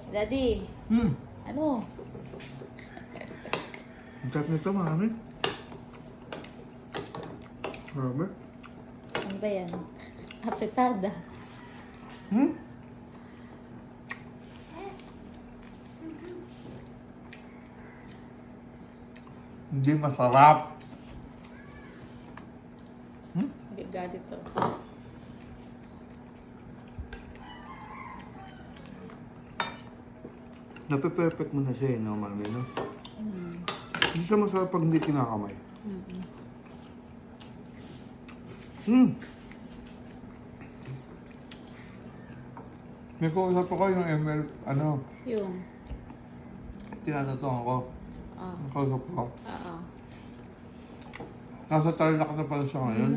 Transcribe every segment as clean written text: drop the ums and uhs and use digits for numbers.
Daddy, ano? Ang sarap nito, mami. Grabe. Ano ba yan? Apretada. Hindi masarap. Galit to. Nape-perfect mo na siya no, mami, no? Hindi siya masarap pag hindi kinakamay. May kausap ako yung ML, Yung? tinatatuhan ko. Ang kausap ko. Oo. Nasa Tarlac na pala siya ngayon.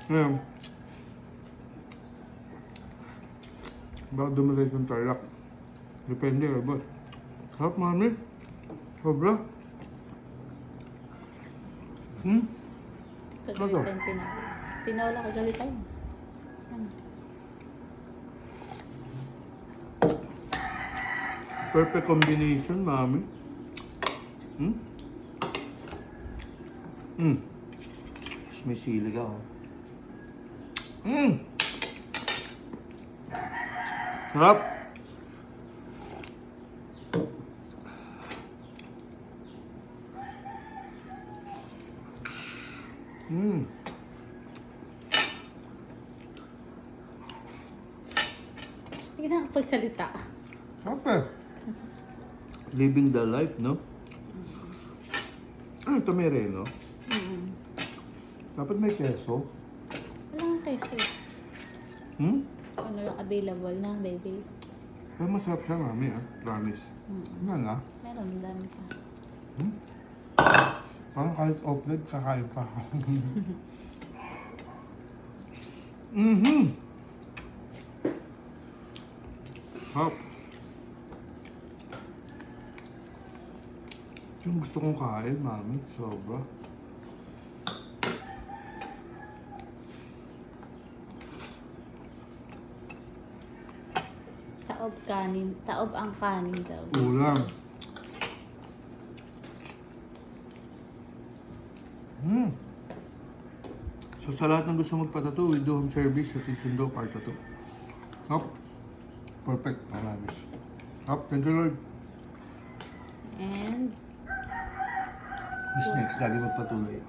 Ngayon, baka dumalit yung Tarlac. Depende ka, boss. Sarap, mami. Sobra. Kagalitan tinawala. Tinawala kagalitan. Ano? Perfect combination, mami. May sili ka, oh. Sarap. Hindi na pagsalita. Sarap eh. Living the life, no? Ano ito, mereno? Dapat may keso. Wala kang keso. Ano lang available na, baby? Pero masarap siya, mami, ah. Promise. Nga nga. Meron, dami pa. Parang kahit off-lead, kakain pa ako. Sarap. Yung gusto kong kain, mami. Sobra. Taob kanin. Taob ang kanin daw. Ulam. So sa lahat ng gusto magpatato, we do home service sa Tichundo Car Tattoo. Hop. Perfect. Promise. Hop. Thank you, Lord. And This next, lagi magpatuloy.